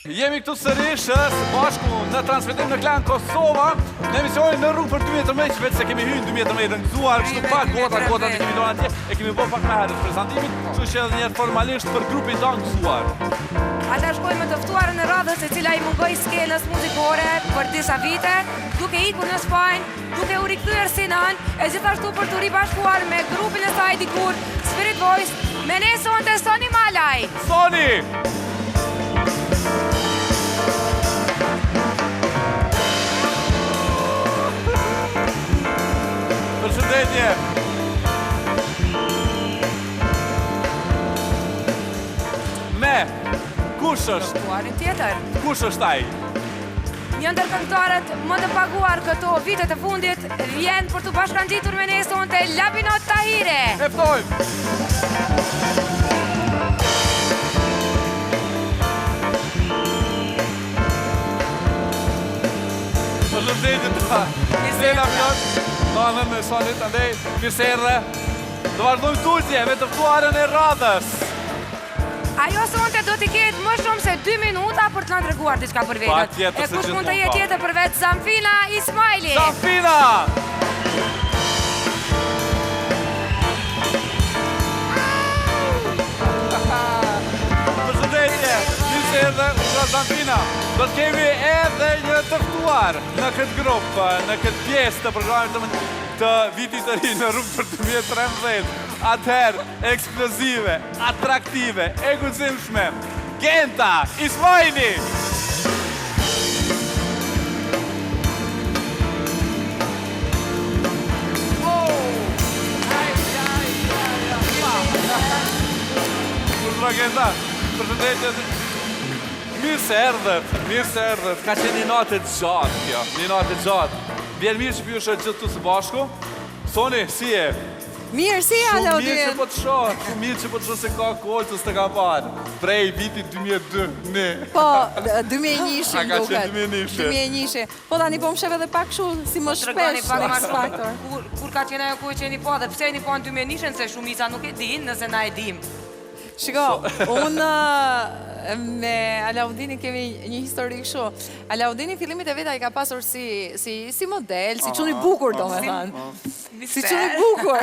Jemi këtu sërish së bashku në transmetim në Klan Kosova, në emisionin në rrugë për 2013, vetë se kemi hyrë 2013 në gëzuar, kështu pak gotat e kemi donë atje, e kemi bërë pak me herët prezantimin, kështu që edhe njerë formalisht për grupin tonë gëzuar. Ata shkojmë të ftuarën e radhës e cila i mungoj skenës muzikore për disa vite, duke ikur në Spanjë, duke u rikthyer si nën, e gjithashtu për të ribashkuar me grupin e saj dikur, Spirit Voice, me ne sonte Soni Malaj. Soni! Përshëndetje! Me, kush është? Ftuarin tjetër. Kush është ai? Një ndër këngëtarët më të paguar këto vitet e fundit vjen për të bashkangjitur me ne sonte Labinot Tahire. E ftojmë! Përshëndetje ta! Sena Pjot, donën në Sonit, andej, mirë erdhe. Do vazhdojmë tutje me të ftuarën e radhës. Ajo sonte do t'i ketë më shumë se 2 minuta për të na treguar diçka për vetët. Patjetër, E kush mund të jetë tjetër përveç Zamfina Ismaili. Zamfina! Përshëndetje, mirë erdhe, unë Zamfina. Do të kemi edhe një të ftuar në këtë grupë, në këtë pjesë të programit të vitit të ri në rrugë për 2013. Atëherë, eksplozive, atraktive, e guximshme, Genta Ismaili! Genta, përshëndetje. Mirë se erdhët. Ka qenë një natë e gjatë kjo, një natë e gjatë. Vjen mirë që pjushë gjithë të së bashku. Soni, si e? Mirë, si e, Alaudin? Shumë mirë që po të shohë, se ka kohë që s'te ka parë. Prej vitit 2002, Po, 2001 A ka qenë 2001? Po, tani po më shef edhe pak shu, si më shpesh në X Factor. Kur ka qenë ajo ku e qeni po, dhe pse e një po në 2001 se shumica nuk e din nëse na e dim. Shiko, unë me Alaudini kemi një histori kështu. Alaudini fillimit e veta i ka pasur si model, si quni bukur do me thënë. Si quni bukur.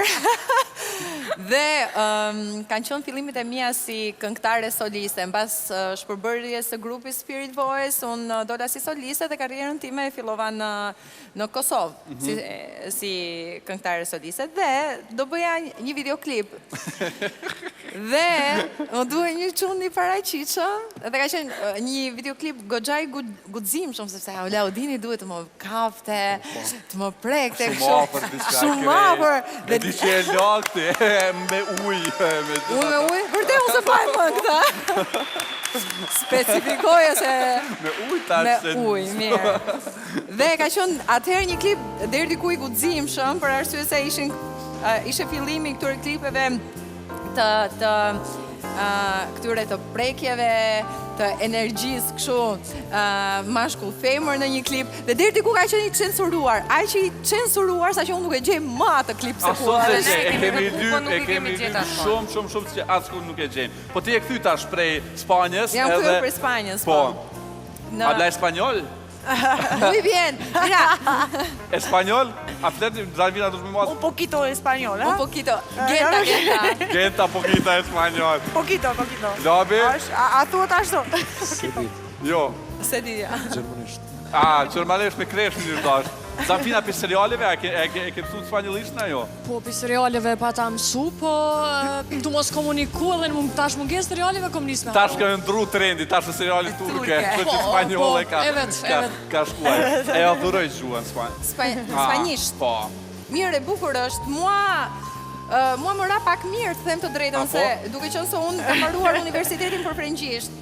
Dhe kanë qenë fillimit e mia si këngëtare soliste. Mbas shpërbërjes së grupit Spirit Voice, unë dola si soliste dhe karrierën time e fillova në Kosovë si këngëtare soliste. Dhe do bëja një videoklip. Dhe më duhe një qunë një paraqiqëm, dhe ka qenë një videoklip goxhaj guxim shumë, sepse Alaudini duhet të më kafte, të më prekte, shumë afër. E di që e lakti, me ujë. Unë me ujë? Vërte unë se fajnë më këta. Specifikoje se... Me ujë tash. Me ujë, mirë. Dhe ka qenë atëherë një klip deri diku i guxim shumë, për arsye se ishe fillimi këtyre klipeve këtyre të prekjeve, të energjisë kështu mashkull femër në një klip, dhe deri diku ka qenë i censuruar, aq i censuruar sa që unë nuk e gjej më atë klip se ku. E kemi dy shumë që askush nuk e gjejmë. Po ti e kthy tash prej Spanjës. Jam kthyer prej Spanjës, po. Habla español? Muy bien, mira. Español? A flet Zamfina do të më mos? Un poquito español, Un poquito. Genta. Genta poquito español. Poquito. Labi? A thuat ashtu? Jo. Se di ja. Gjermanisht. Gjermanisht me kresh një dash. Zamfina për serialeve, e ke mësu spanjollisht në jo? Po, për serialeve pa ta mësu, po du mos komuniku edhe tash munges serialeve komunisme. Tash ka ndru trendi, tash në serialit turke, që spanjolle ka shkuar. E adhuroj gjuhën Spanjisht. Po. Mirë e bukur është, mua më ra pak mirë të them të drejtën, se duke qenë se unë kam mbaruar universitetin për frëngjisht,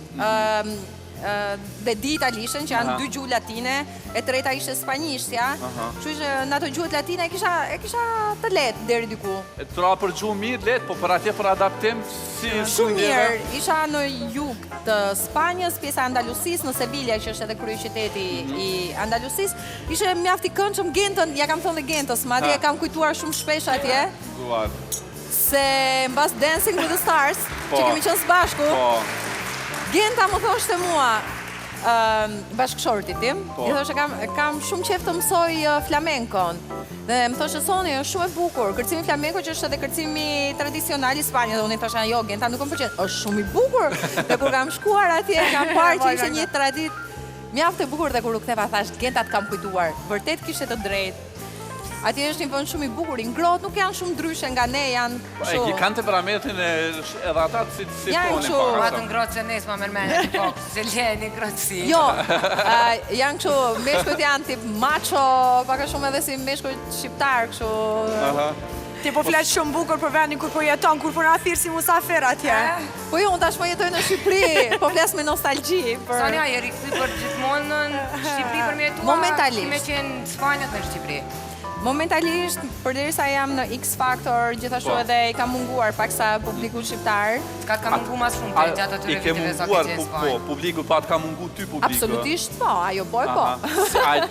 dhe di italishtën, që janë 2 gjuhë latine, e treta ishte spanjishtja, kështu që në ato gjuhët latine e kisha të lehtë deri diku. Tra për gjuhë mirë lehtë, po për atje për adaptim si shumë mirë. Isha në jug të Spanjës, pjesa Andalusis, në Sevilla, që është edhe kryeqyteti i Andalusis, ishe mjaft i këndshëm. Gentën, ja kam thënë dhe Gentës, madje e kam kujtuar shumë shpesh atje. Se mbas Dancing with the Stars, që kemi qenë së bashku, Genta më thoshte mua, bashkëshortit tim. I thoshe kam shumë qejf të mësoj flamenkon. Dhe më thoshe Soni, është shumë e bukur. Kërcimi flamenko që është edhe kërcimi tradicional i Spanjës. Dhe unë i thoshe, jo, Genta nuk më pëlqen. Është shumë i bukur. Dhe kur kam shkuar atje, kam parë që ishte një tradit mjaft e bukur dhe kur u ktheva thash, Genta të kam kujtuar. Vërtet kishte të drejtë. Atje është një vend shumë i bukur, i ngrohtë nuk janë shumë ndryshe nga ne, janë kështu. E kanë temperamentin edhe ata si janë tonin kështu. Atë ngrohtë se nesë më mërmene të kokë, se ljeni ngrohtësi. Jo, janë kështu, meshkujt janë tip macho, paka shumë edhe si meshkujt shqiptar, kështu. Ti po flet shumë bukur për vendin kur po jeton, kur po na thirr si musafir atje. Po jo, unë tashmë jetoj në Shqipëri, po flas me nostalgji. Sonja, je rikthyer për gjithmonë në Shqipëri për me tua? Momentalisht. Si me qenë në Spanjë në Shqipëri? Momentalisht, përderisa jam në X Factor, gjithashtu edhe i kam munguar paksa publiku shqiptar. Ka mungu mas shumë për gjatë atyre viteve sa ke qenë Spanjë. Po, publiku pa të ka mungu ty publiku. Absolutisht po, ajo po e po.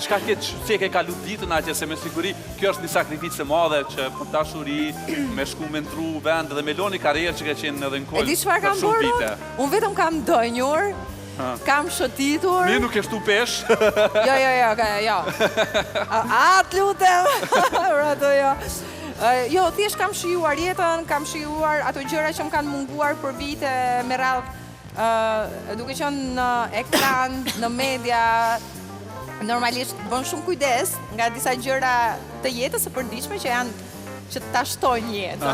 Çka si ke kalu ditën atje, se me siguri kjo është një sakrificë e madhe që për dashuri, me shku me ndru vend dhe me loni karrierë që ke qenë edhe në E di çfarë kam bërë? Unë vetëm kam dënjur, kam shëtitur. Mi nuk e shtu pesh. Jo. Atë lutem. Rato jo. Jo, thjesht kam shijuar jetën, kam shijuar ato gjëra që më kanë munguar për vite me radhë, duke qenë në ekran, në media, normalisht bën shumë kujdes nga disa gjëra të jetës së përditshme që ta shtojnë jetën.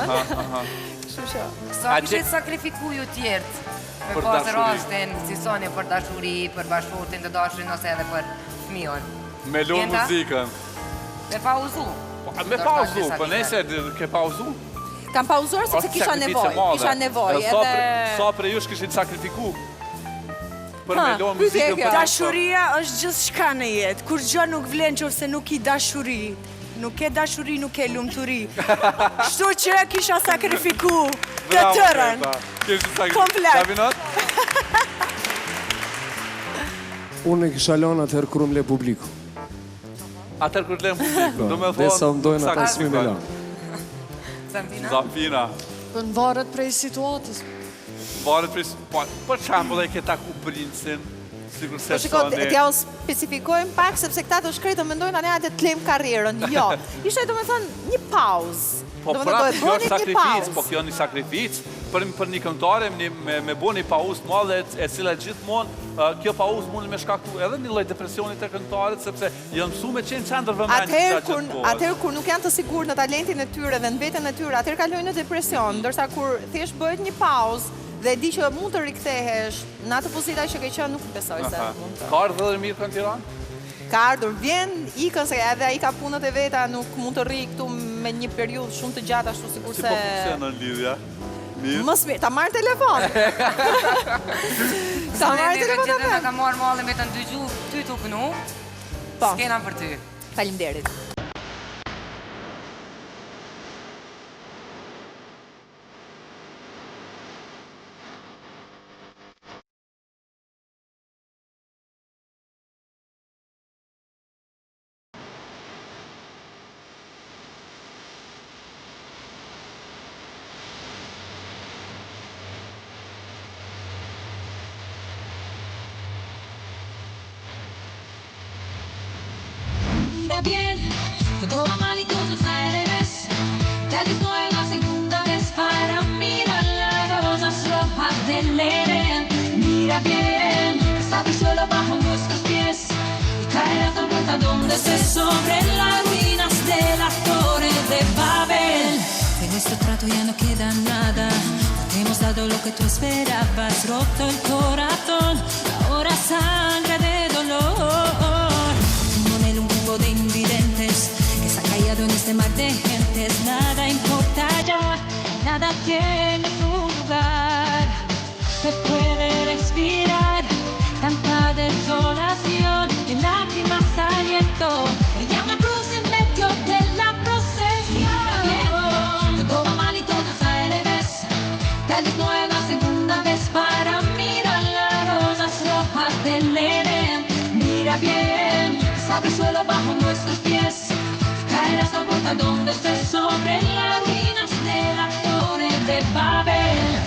Kështu që. Sa kishit sakrifiku ju tjertë? Me pasë rastin, si Sonja për dashuri, për bashkëshortin të dashurin ose edhe për fëmijën. Me lonë muzikën. Me pauzu. Me pauzu, për nese ke pauzu? Kam pauzuar sepse kisha nevojë. Sa për ju kishin sakrifiku? Për me lonë muzikën për dashuria është gjithçka në jetë. Kur gjë nuk vlen nëse nuk i dashuri. Nuk ke dashuri, nuk ke lumturi. Kështu që kisha sakrifiku të tërën. Komplet. Unë e kisha lënë atëherë kur më le publiku. Atëherë kur le publiku, do me thonë... Dhe sa më dojnë ata s'mi me lanë. Zafina. Në varet prej situatës. Varet prej... Për shambull e ke taku princin, sigur se Soni... T'ja u specifikojmë pak, sepse këta të shkretë mendojnë anë atë të lejmë karrierën. Jo, ishte do me thonë një pauzë. Po pra, kjo është sakrificë, po kjo një sakrificë për një këngëtare me bo një pauzë madhe e cila gjithmonë kjo pauzë mund me shkaktu edhe një lloj depresionit të këngëtarët sepse janë mësuar me qenë qendër vëmendje. Atëherë kur nuk janë të sigurt në talentin e tyre dhe në veten e tyre, atëherë kalojnë në depresion, ndërsa kur thjesht bëhet një pauzë dhe di që mund të rikthehesh në atë pozita që ke qenë, nuk besoj se mund të. Ka ardhur edhe mirë kënë Tiranë? Ka ardhur, vjen, ikën se edhe ai ka punët e veta, nuk mund të rri këtu me një periudhë shumë të gjatë ashtu sikur se... Si po funksionon në lidhja? Mos mirë, ta marrë telefon. Ta marrë telefon atë. Ka marrë mallin me të ndëgju ty të kënu. Po. S'kena për ty. Faleminderit. Bien, te toma mal y todo al revés. Te digo la segunda vez para mirar las rosas rojas del Edén. Mira bien, está el suelo bajo nuestros pies y cae la tormenta donde se sobre las ruinas de las torres de Babel. De nuestro trato ya no queda nada. Te hemos dado lo que tú esperabas, roto el corazón, ahora sangre de dolor. De invidentes que se ha callado en este mar de gentes, nada importa ya, nada tiene su lugar. Se puede respirar tanta desolación, en lágrimas aliento, brilla una cruz en medio de la procesión. Te toma mal y todo al revés, te desnuda la segunda vez para mirar las rosas rojas del Edén. Mira bien, abre el suelo bajo nuestros pies, caerás la puerta donde estés sobre las ruinas de la torre de Babel.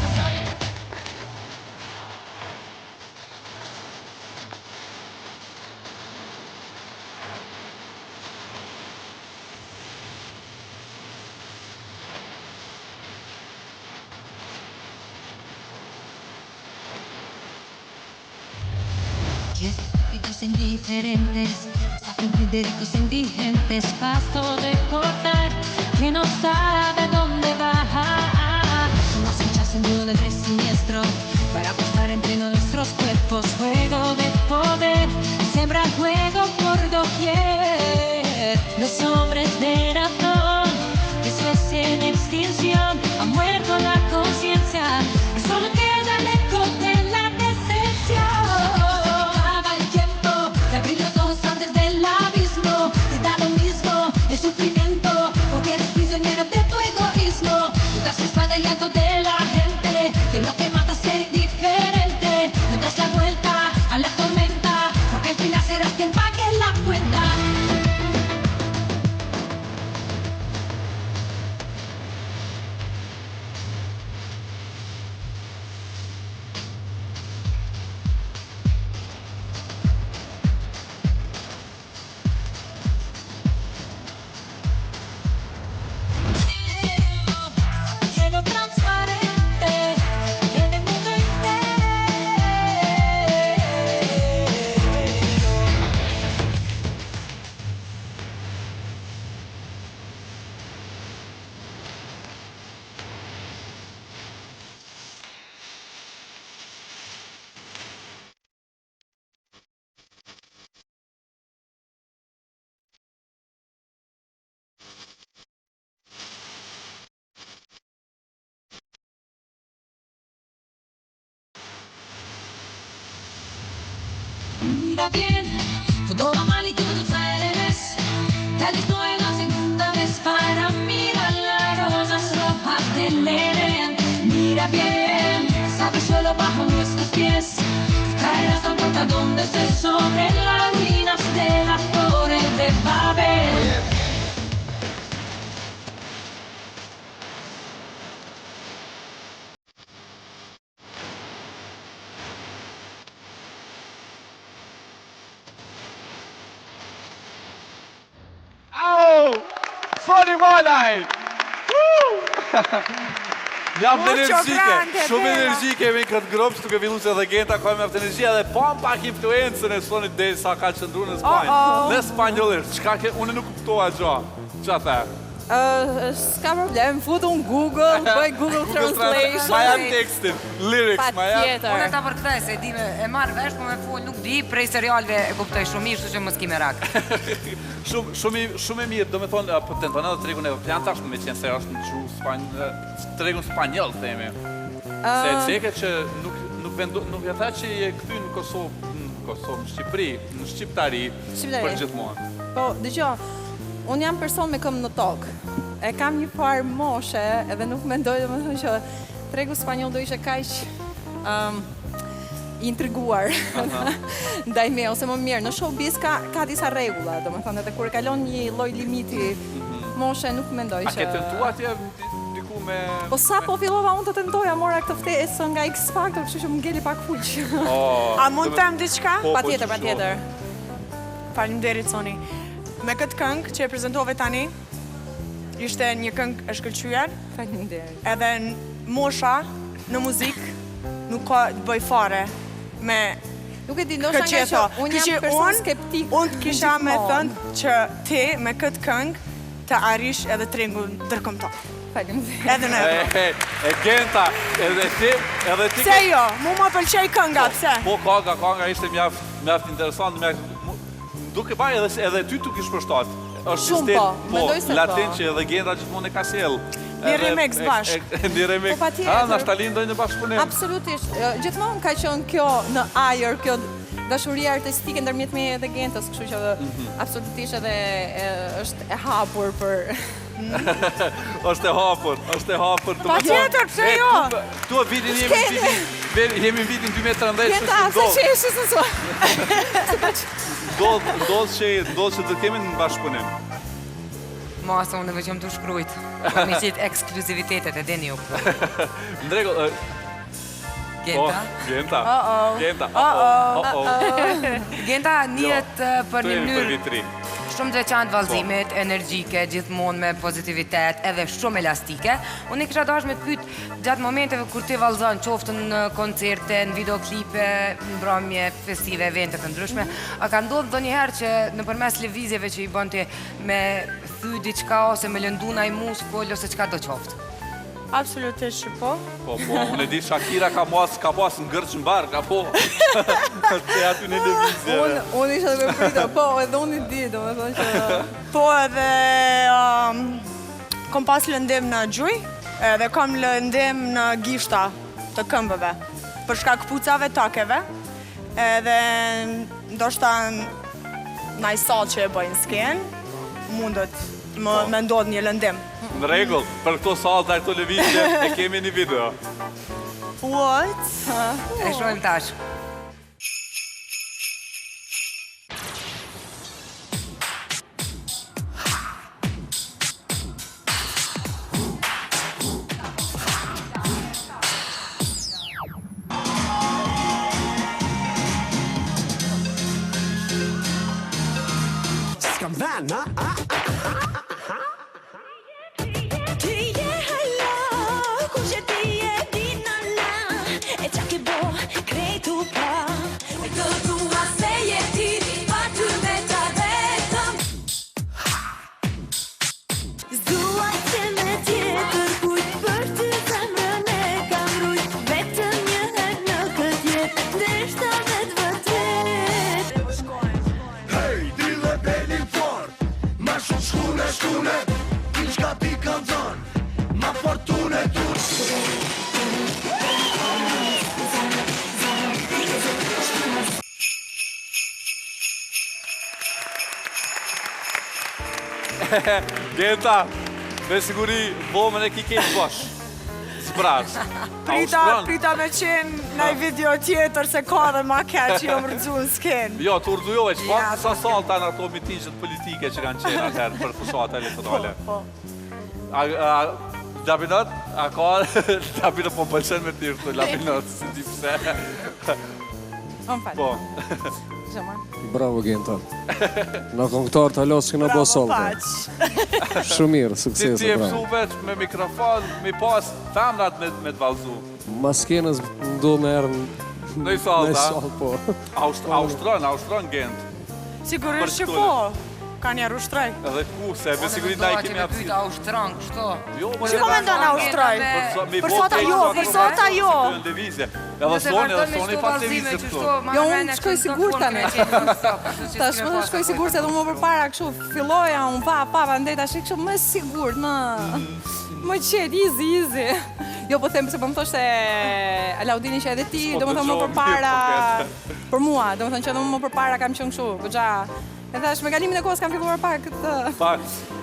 Estúpidos e indiferentes, ricos e indigentes, paso de cortar, que no sabe dónde va. Nos echas en duda el siniestro para apostar entre nuestros cuerpos, juego de poder, sembra juego por doquier. Los hombres de razón, especie en extinción, ha muerto la conciencia y solo queda el eco de la decencia. Acaba el tiempo de abrir los ojos antes del abismo, te da lo mismo el sufrimiento, porque eres prisionero de tu egoísmo. Tú das la espalda y llanto de la gente, que lo que mata es ser indiferente. No das la vuelta a la tormenta, porque al final serás quien pague la cuenta. Cielo transparente en el mundo entero. Mira bien, todo va mal y tú lo sabes. Tal vez no es la segunda vez para mirar las rosas rojas del Edén. Mira bien, sabe suelo bajo nuestros pies. Caerás tan pronto donde estés, sobre las ruinas de las torres de Babel. Au! Funny one night! Jam Mucho energjike, grande, shumë bella. energji kemi në këtë grup, duke filluar se edhe Genta ka me aftë energji edhe pak influencën e sonit deri sa ka qëndruar në Spanjë. Në spanjollisht, çka ke unë nuk kuptova gjë. Ç'a the? S'ka problem, futu në Google, bëj Google Translation. Ma janë tekstin, lyrics, ma janë. Unë Patjetër. ta përkthej se di e marr vesh, po me fol nuk di, prej serialeve e kuptoj shumë mirë, kështu që mos ki merak. Shumë e mirë, do me thonë, po tenton edhe tregun evropian tash, me qenë se është në gjuhë tregun spanjoll, themi. Se e ceke që nuk e tha që je kthy në Kosovë, në Shqipëri, në shqiptari, për gjithmonë. Po, dëgjo, unë jam person me këmbë në tokë. E kam një farë moshe edhe nuk mendoj dhe më thënë që tregu spanjoll do ishe kaq intriguar ndaj me, ose më mirë. Në showbiz ka disa rregulla, do më thënë, edhe kur e kalon një lloj limiti moshe nuk mendoj A që... ke tentuar atje diku me... Po sa po filova unë të tentoja, mora këtë ftesë nga X Factor, kështu që më ngeli pak fuq. A mund të them diçka? Patjetër. Faleminderit Soni. Me këtë këngë që e prezentove tani, ishte një këngë e shkëlqyer, Faleminderit. edhe mosha në muzikë nuk ka të bëj fare me Nuk e di, ndoshta nga që këqeto. unë jam person skeptik. Unë të kisha me thënë që ti me këtë këngë të arish edhe trengun ndërkombëtar. Faleminderit. Edhe ne. E Genta, edhe ti... Pse jo? Mu më pëlqej kënga, pse? Po, kanga ishte mjaft interesant, duke baj edhe ty tu kish përshtat. Shumë po, mendoj se po. Latin që edhe Genta gjithmonë e ka sjell. Një remix bashk. Një remix. Po, patjetër. Na shtalin ndonjë bashkëpunim. Absolutisht. Gjithmonë ka qenë kjo në ajër, kjo dashuria artistike ndërmjet meje dhe Gentës, kështu që absolutisht edhe është e hapur për... Është e hapur. Patjetër, pse jo? Tu vitin jemi në vitin 2013. Genta, se që eshës nësua. Ndodhë që të kemi në bashkëpunim. Masa unë dhe qëmë të shkrujt. Me qitë ekskluzivitetet e deni ju. Ndrego, Genta? Genta. Genta. Genta njët për një mënyrë... shumë të veçantë vallëzimit, energjike, gjithmonë me pozitivitet, edhe shumë elastike. Unë i kisha dashur me të pyet gjatë momenteve kur ti vallëzon, qoftë në koncerte, në videoklipe, në mbrëmje, festive, evente të ndryshme, a ka ndodhur ndonjëherë që nëpërmes lëvizjeve që i bën ti me thy diçka ose me lëndu ndaj muskul ose çka do qoftë? Absolutisht që po. Po, unë e di Shakira ka pas në gërç mbar, ka po. Te aty në lëvizje. Unë isha duke pritur, po, edhe unë i di, domethënë që Po edhe kom pas lëndim në gjuj, edhe kom lëndim në gishta të këmbëve, për shkak këpucave tokeve, edhe ndoshta naj sallë që e bëjnë skenë, mundet me ndodh një lëndim. Në rregull, për këto sallta, këto lëvizje e kemi një video. What? E shohim tash. Genta, me siguri vomën e kiket bosh. Zbraç. Prita me qenë në video tjetër se ka dhe ma keq që jo më rëgju në skenë. Jo, të urdujove, që pa sa salta në ato mitingjet politike që kanë qenë atëherë për fushat elektorale. Labinot, a ka Labinot po pëlqen me tirë të Labinot, si di pse. Më falë. Po. Bravo, Genta. Në këngëtar të halos që në bo solte. Shumë mirë, suksese, Ti e bravo. mësuve me mikrofon, mi pas femrat me të valzu. Maskenës ndo me erë Në i salta. po. Aushtron Gent. Sigurisht që po, ka një rushtraj. Edhe ku, se me siguri na i kemi apsit. apsit. Që Aushtron, kështu. Jo, Që po me ndonë Austraj? Për sota jo, për sota jo. Edhe soni i pas levizje këtu. Jo, unë shkoj sigur tani. Tash më shkoj sigur se do më përpara kështu filloja, unë pa, ndaj tash kështu më sigur, më qet, easy. Jo, po them se po më thosh se Alaudini që edhe ti, do më thonë më përpara për mua, do më thonë që edhe më përpara kam qenë kështu, goxha. E thash me kalimin e kohës kam filluar pak këtë.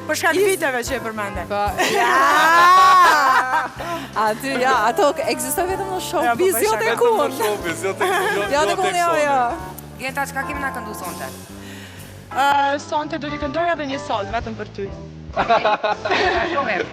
Për shkak viteve që e përmende. Po. Aty, ja, ato ekzistoj vetëm në showbiz, jo te kun. Jo te kun, jo. Genta, çka kemi na këndu sonte? Sonte do t'i këndoj edhe një sot, vetëm për ty. Shohim.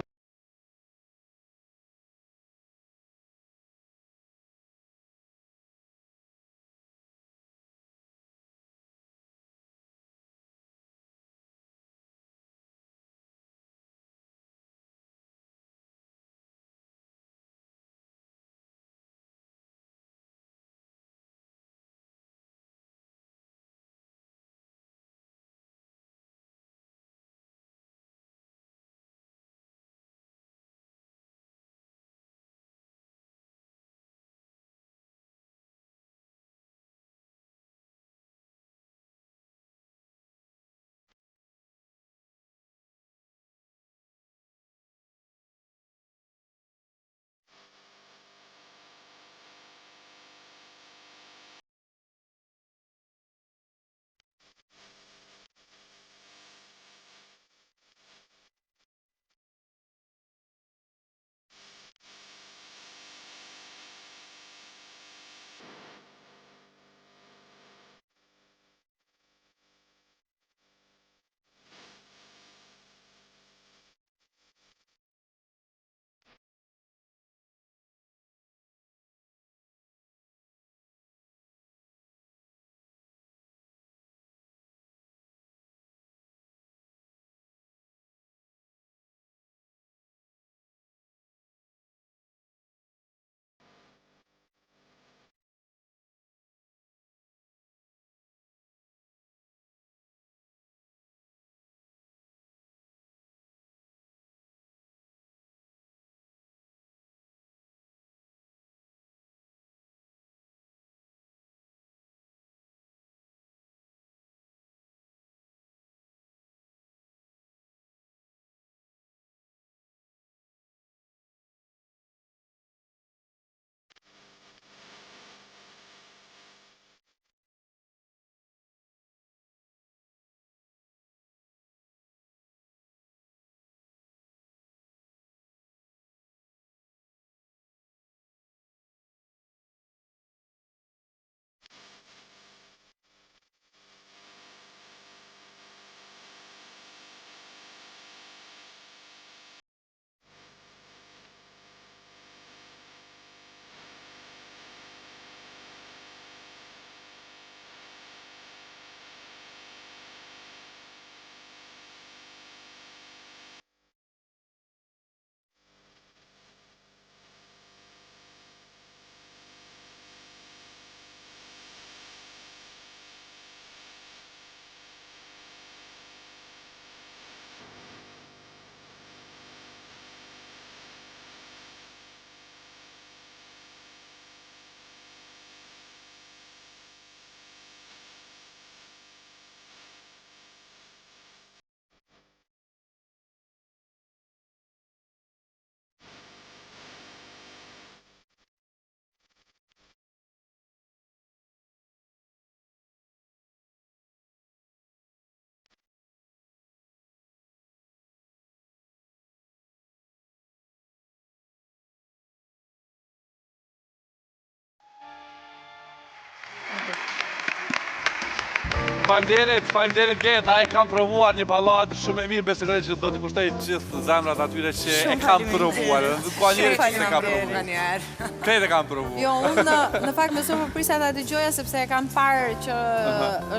Faleminderit Genta, e kam provuar një balladë shumë e mirë, besoj që do t'i kushtoj gjithë zemrat atyre që e kam provuar. Ka njerëz që se kam provuar. Krejt e kam provuar. Jo, unë në fakt më shumë prisa ta dëgjoja sepse e kam parë që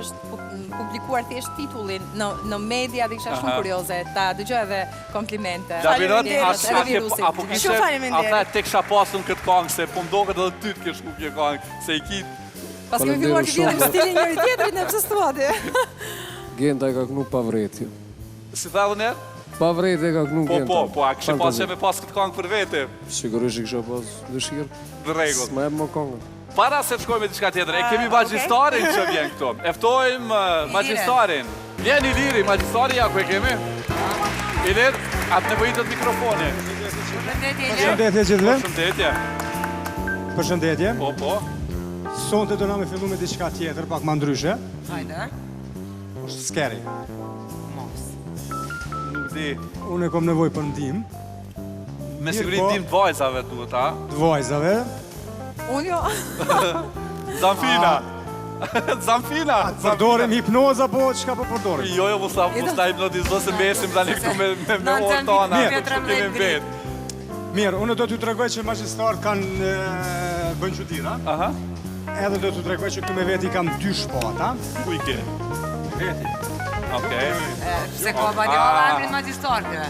është publikuar thjesht titullin në media dhe kisha shumë kurioze ta dëgjoja dhe komplimente. Apo kishe ata tek kisha pasur këtë këngë se po mdoket edhe ty të kesh ku kjo këngë se i kit. Pas kemi filluar të vjedhim stilin njëri tjetrit në pse stuadi. Genta e ka kënu pa vretje. Si tha unë? Pa vretje e ka kënu Genta. Po, a kishe pas që me pas këtë këngë për vete? Sigurisht i kisha pas dëshirë. Në rregull. S'ma jep më këngën. Para se të shkojmë me diçka tjetër, e kemi magjistarin që vjen këtu. Eftojmë magjistarin. Vjen Iliri, magjistari ja ku e kemi? Ilir, atë nevojitët mikrofoni. Përshëndetje gjithëve. Përshëndetje. Përshëndetje. Po. Sonte do na me fillu me diçka tjetër, pak ma ndryshe. Hajde. Është scary. Nuk di. Unë e kom nevojë për ndihmë Me siguri ndihmë të vajzave duhet, a? të vajzave. Unë jo. Zamfina. Zamfina. Përdorim hipnoza apo çka po përdorim? Jo, mos ta hipnotizo se mbesim tani këtu me orë tona. Kemi vetë. Mirë, unë do t'ju tregoj që magjistarët kanë bën çuditëra. Aha. Edhe do t'ju tregoj që këtu me veti kam 2 shpata. Ku i ke? Veti. Okej. Se ka valjolla emrin magjistarëve.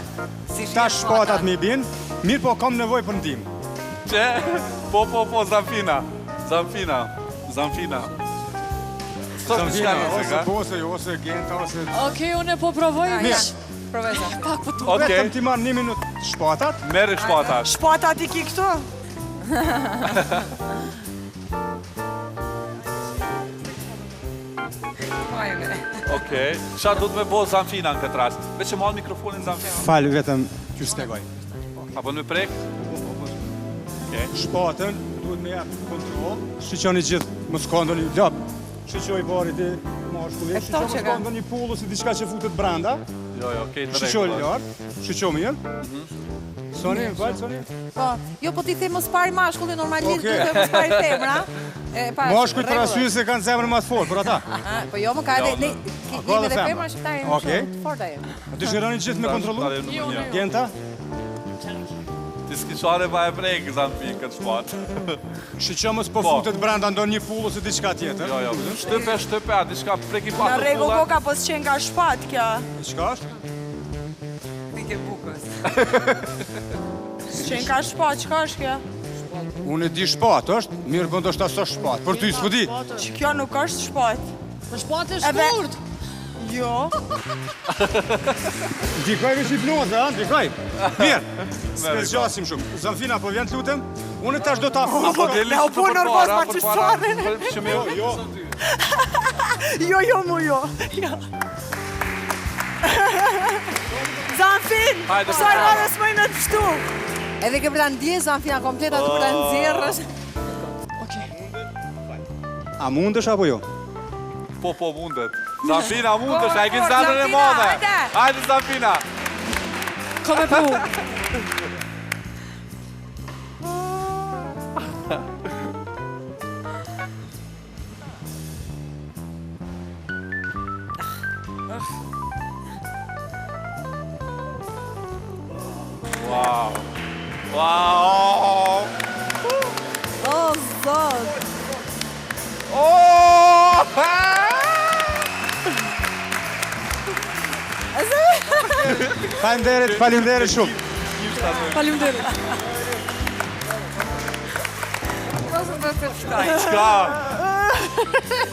Si Ta shpatat mi bin. Mirë, po kam nevojë për ndihmë. Që? Po, Zamfina. Zamfina, ose Bose, ose Genta, ose... Okej, unë po provoj. Proveza. Pak po tu. Vetëm ti marr 1 minutë shpatat. Merri shpatat. Shpatat i ki këtu? Okej. Çfarë do të më bëj Zamfina në këtë rast? Veç e marr mikrofonin Zamfina. Fal, vetëm t'ju shpjegoj. Apo në prek? Shpatën duhet me jap kontroll. Shiqoni gjithë, mos ka ndonjë lop. Shiqoj barit e mashkullit. Shiqoj mos ka ndonjë pull ose diçka që futet brenda. Jo, okej, të Shiqoj rregull. lart. Shiqoj mirë. Soni, vaj, Soni. Po, jo po ti the mos pari mashkullin normalisht Okej. duhet mos pari femra. Mashkullit për arsye se kanë zemrën më të fortë për ata. Po jo, më ka edhe ka edhe edhe femra. femra shqiptare Okej. shumë të forta jemi. Dëshironi gjithë me kontrollu? Genta, Ti s'kishare pa e prek Zamfin këtë shpat. shiqoj mos po futet brenda ndonjë pull ose diçka tjetër. Jo, shtype, diçka preki pa Në të rregull pulla. koka po s'qen nga shpat kjo. Diçka është? Pike bukës. S'qen ka shpat, çka është kjo? Unë e di shpat është, mirë po ndoshta s'është shpat. Për ty s'po di. Që kjo nuk është shpat. Për shpatë e Edhe- shkurt. Jo. Ndikoj me hipnoza, ha? Ndikoj. Mirë. S'e zgjasim shumë. Zamfina, po vjen të lutem. Unë tash do ta Apo deli Me u të punë nervoz magjistare. Jo. Jo. Zamfin, Hajde, sa rrëve s'moj me të shtu. Edhe ke për ta ndje Zamfina komplet aty për ta nxjerrësh. A mundesh apo jo? Po mundet. Zamfina mundesh, ai ke zemrën e madhe. Hajde Zamfina. Kom e pru. Wow. O zot. Oh! Faleminderit shumë. Faleminderit. Ose do të shkoj. Çka?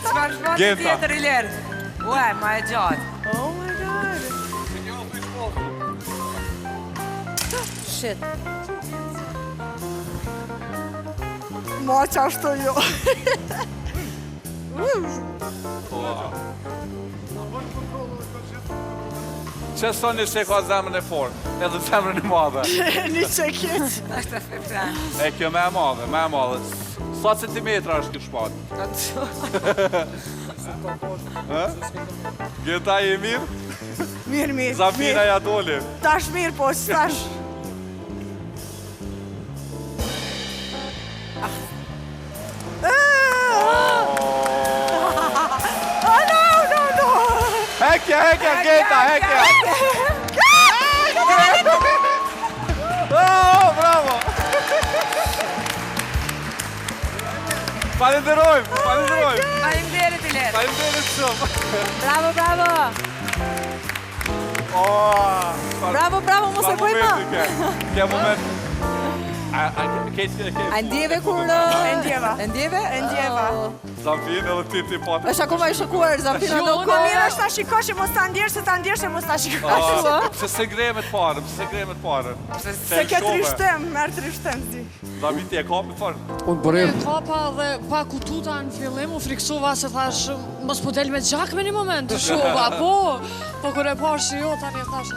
Çfarë shpati Genta. tjetër i lërë? Ue, ma e gjatë. Oh my god. Shit. Ma qashtu jo. Që soni se ka zemrën e fortë, edhe zemrën e madhe. Një që keq. Ashtë të fepran. E kjo me e madhe. Sa centimetra është kjo shpatë? Genta je mirë? Mirë. Zamfina ja doli. Tash mirë, po s'tash. Oh, no. Hekja, Geta, hekja! Bravo! Falenderojmë! Faleminderit Ilet. Faleminderit shumë! Bravo! Bravo, mos e bëj më! Kja moment... A ndjeve kur... E ndjeva. Zamfina edhe ti pati. është akoma i shokuar, Zamfina do Po mirë është ta shikosh që mos ta ndjerë, se ta ndjerë që mos ta shikosh. Se gremet parë. Se ke trishtem, merë trishtem zi. Zamfina ti e ka për farë. Unë bërim. Kapa dhe pa kututa në fillim, u friksova se thash, mos po del me gjak me një moment, shuva, po kur e parë që jo, tani e thash,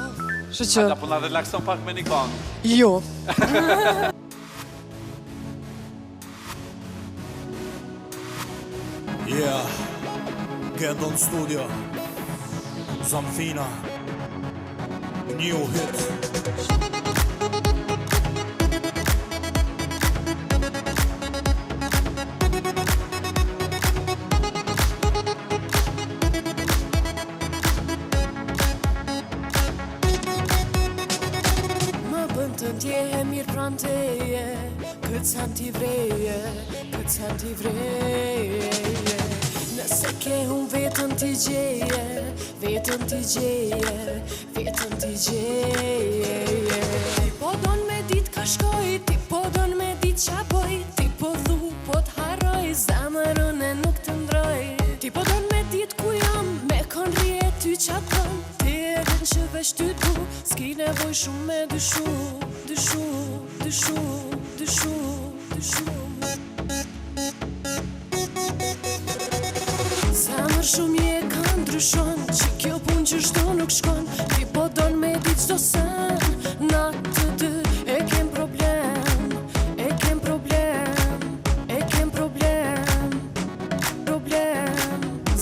shë Ata po na relakson pak me një gang. Jo. Yeah, Gendo në studio, Zamfina, new hit. Më bën të ndjehe mirë pranë teje, këtë sen t'i vreje, Nëse ke unë vetën t'i gjeje, Ti po don me dit ka shkoj, ti po don me dit qa boj, ti po dhu, po t'harroj, zamërën e nuk të ndroj. Ti po don me dit ku jam, me kon rije ty qa thëm, ti e din që vesh ty du, s'ki nevoj shumë me dyshu. Zemër shumë je ka ndryshon, që kjo pun që shto nuk shkon, ti po don me dit qdo sen, na të dy e kem problem,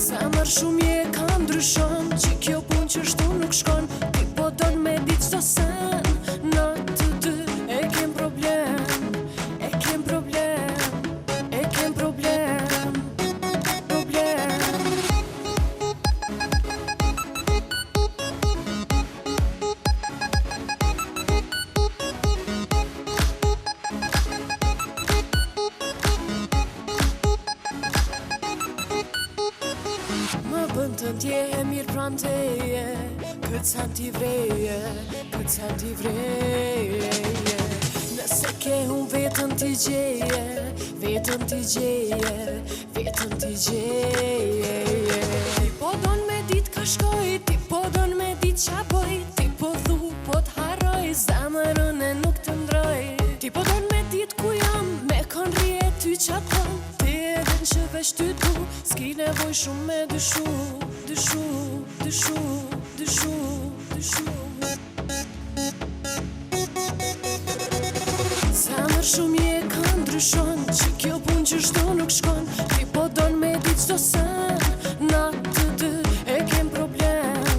Zemër shumë je ka ndryshon, që kjo pun që shto nuk shkon, ti po don me dit qdo sen, na të dy e kem problem. Më bën të ndjehe mirë pranë teje, këtë sen t'i vreje, Nëse ke unë vetën t'i gjeje, Ti po don me dit ka shkoj, ti po don me dit qa boj, ti po dhu, po t'harroj, zamërën e nuk të ndroj. Ti po don me dit ku jam, me kon rije ty qa thëm, ti e din që vesh ty du, s'ki nevoj shumë me dyshu. Zemër shumë je ka ndryshon, që kjo pun që shto nuk shkon, ti po don me dit qdo sen, na të dy e kem problem.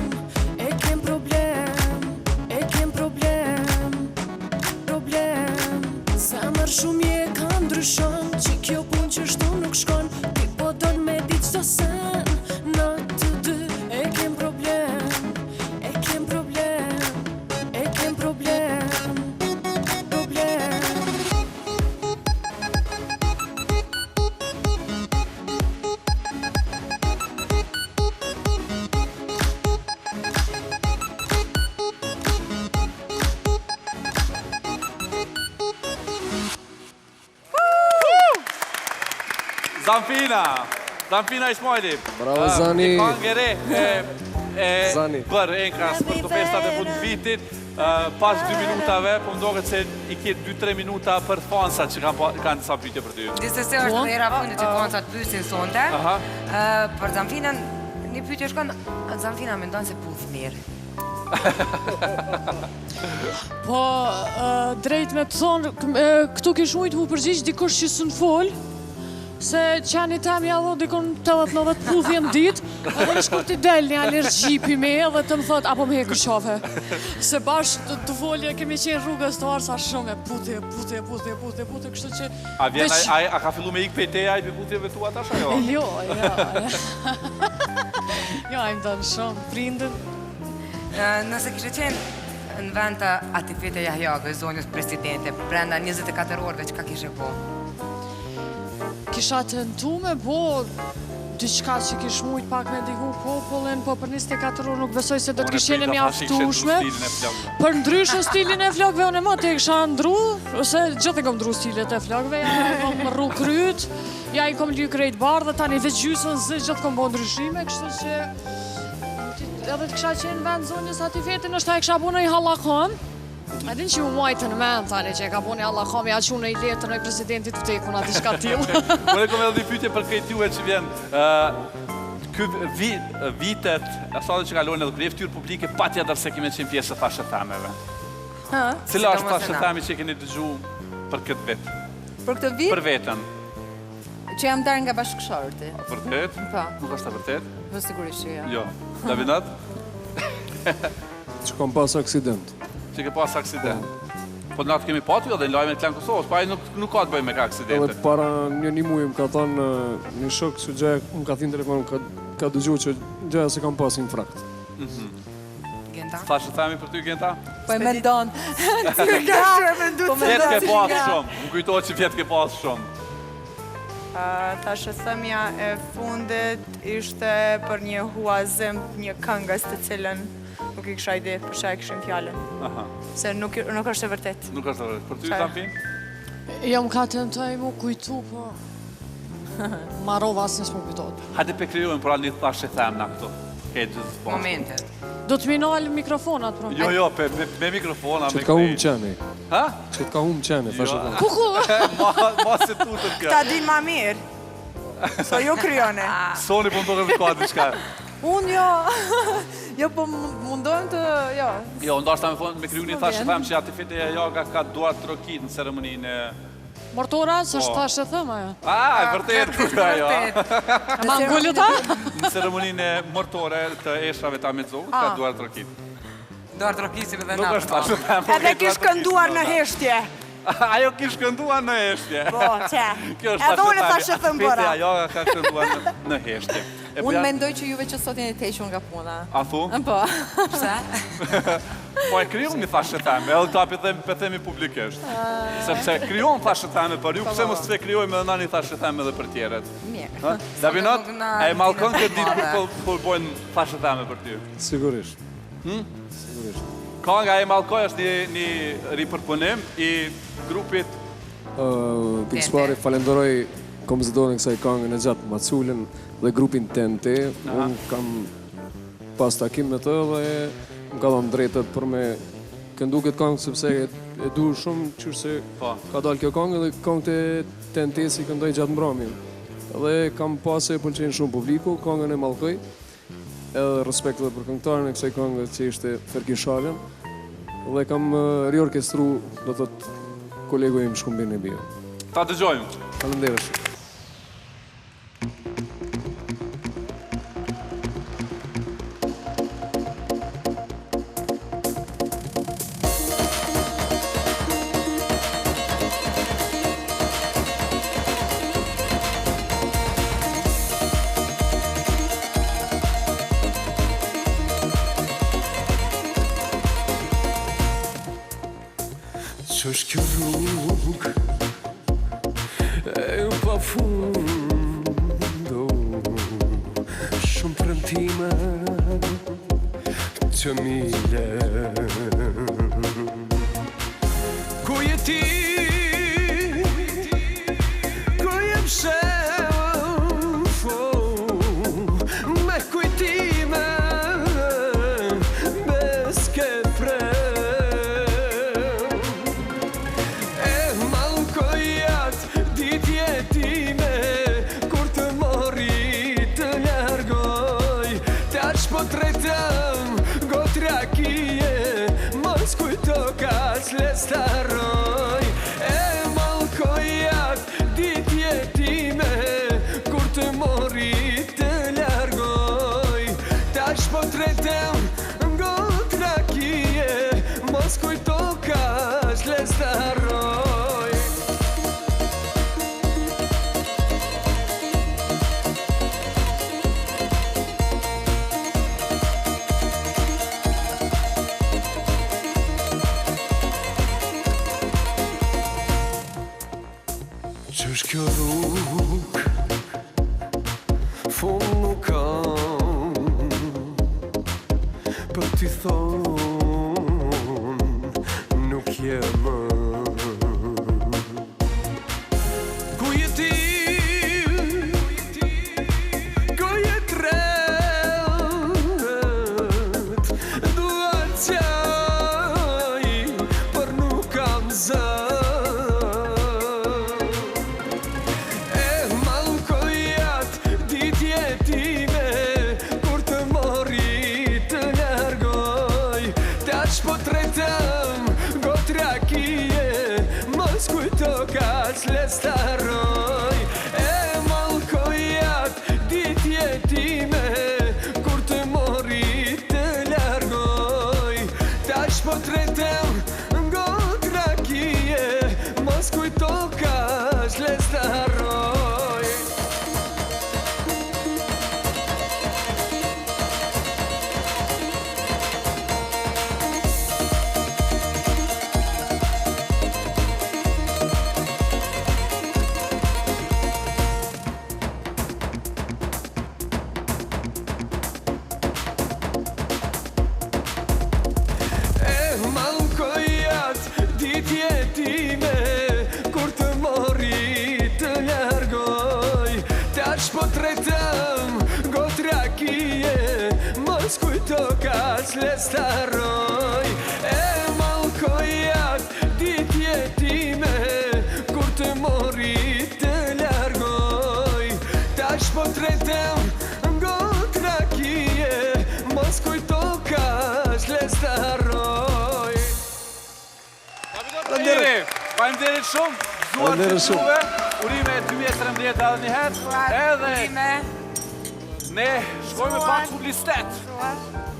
Zemër shumë je ka ndryshon, që kjo pun që shto nuk shkon, ti po don me dit qdo sen, na të dy e kem problem. Zamfina Ismaili. Bravo Zani. Një kangere Zani. Bër Enkras për të festat e fundit vitit. Pas 2 minutave, po ndoket se I ke 2-3 minuta për fansat që kanë disa pyetje për ty. Gjithsesi është era fundit që fansat pyesin sonte. Për Zamfinën, një pyetje shkon, Zamfina mendon se puth mirë. Po, drejt me të thonë, këtu kish mujtë mu përgjigj dikush që së në folë, se qeni tem ja dho dikon 80-90 puthje në dit, edhe në shkur t'i del një alergji pi me edhe të më thot, apo me hekur qafe. Se bashkë të folje kemi qenë rrugës të arsa shumë e puthje, kështu që... A ka fillu me ik PT a I për puthjeve tua tash ajo? Jo. Jo, im dënë shumë, prindën. Nëse kishte qenë në vend të Atifete Jahjagës, zonjës presidente, brenda 24 orëve, çka kishe po? Kisha tentu me bo diçka që kish mujt pak me ndihu popullin, po për 24 orë nuk besoj se do të kishin e mjaftueshme. Për ndryshë stilin e flokëve, unë e ma të kisha ndru, ose gjithë e kom ndru stilet e flokëve, ja e kom rru kryt, ja i kom ly krejt bardhë, tani veç gjysën zë gjithë kom bo ndryshime, kështu që edhe të kisha qenë vend zonjës Atifetin, është ta e kisha bu në i hallakon. A din që ju muajtë në mend, tani që e ka bu një hallakon, ja që në i letër në i presidentit të tekun, ati shka t'ilë. Unë e kom edhe një pyetje për këtë juve që vjen. Vitet, asade që kalojnë edhe për ftyrë publike, patjetër se kemi qenë pjesë të fashëthameve. Cila është fashëthami që keni dëgju për këtë vit? Për këtë vit? Për veten. Që jam darë nga bashkëshorti. Vërtet? Po. Nuk është e vërtet? Po sigurisht që jo. Jo. Davinat? Që kom pas aksident. Që ke pas aksident. Po në atë kemi pati edhe në lajme të Klan Kosovës, pa ai nuk ka të bëjë me ka aksidente. Edhe para një muaj më ka thonë një shok që gjë më ka thënë telefon ka dëgjuar që gjëja se kam pas infrakt. Genta? Thashë themi për ty Genta? Po e mendon. Fjet ke pas shumë. Më kujtohet që fjet ke pas shumë. Thashë thëmja e fundit ishte për një huazim një këngës të cilën nuk i kisha ide për çfarë kishim fjalën. Se nuk është e vërtet. Nuk është e vërtet. Për ty Zamfin? Jo, më ka tentoj mu kujtu, po... Marova asë nësë më kujtot. Hajde pe kryojmë pra një thashë them na këtu. Ke gjithë po. Momentet. Do të minojnë mikrofonat, pro. Jo, me mikrofona. Që t'ka humë qeni. Ha? Që t'ka humë qeni, thashë them. Kuku! Ma se tutët kjo. Ta din ma mirë. So jo kryone. Soni po më duke të ka diçka. Unë jo, jo po mundohem të, jo. Jo, ndoshta me kryu një thashë them që Atifete Jahjaga ka duar të rokit në ceremoninë e... Mortora, së është thashë thëma, jo. E vërtet, kuka jo. Ma ngullu ta? Në ceremoninë e mortore të eshrave të Amedzovës, ka duar të rokit. Duar të rokisim edhe Nuk na. është thashë them. Edhe kish kënduar në heshtje. Ajo kish kënduar në heshtje. Po, që. Edhe unë thashë thëmë bëra. Atifete Jahjaga ka kënduar në heshtje. Unë mendoj që juve që sot jeni të hequr nga puna. A thu? Po. Pse? Po e kryon një thashë theme, edhe ta për themi publikisht. Sepse kryon thashë theme për ju, pse mos të kryojmë edhe na një thashë theme edhe për tjeret. Mirë. Davinot, e malkon këtë ditë kur bojnë thashë theme për ty? Sigurisht. Sigurisht. Ka nga e malkoj është një ripërpunim i grupit... Pikëspari falenderoj kompozitorën kësaj këngën e gjatë Maculin dhe grupin TNT. Unë kam pas takim me të dhe më ka dhënë drejtët për me këndu këtë këngë sepse e du shumë qërse ka dalë kjo këngë dhe këngët e TNT si këndoj gjatë mbramin. Dhe kam pas e pëlqenë shumë publiku, këngën e malkoj, edhe respekt dhe për këngëtarën e kësaj këngë që ishte Ferkin Shalën, dhe kam riorkestru, do të të kolegu im Shkumbin e Bio. Ta dëgjojmë. Falenderoj. Q'është kjo rrugë e pa fundo, shumë premtime që mile. Ku je ti, ku jem shefo, me kujtime, bez ke frem. Potretam gotrakije, mos kujto ka s'lestaroj. E malkojat ditje time, kur të mori të largoj. Tash potretam gotrakije, mos kujto ka s'lestaroj. Kjo rrug fund nuk kam për t'i thon nuk jem ku je ti ku je tret dua t'jaj për nuk kam zë po tretëm gotra kije mos kujto kaç lestaroj e malkojat ditje time kur të mori të largoj tash po tretëm gotra kije mos kujto kaç lestaroj kur të mori të largoj tash po tretëm gotra kije mos kujto kaç lestaroj e malkojat ditje time kur të mori të largoj tash po tretëm gotra kije mos kujto kaç lestaroj. Faleminderit shumë, zuar të juve, urime 2013 edhe njëherë, edhe ne shkojme pak publicitet.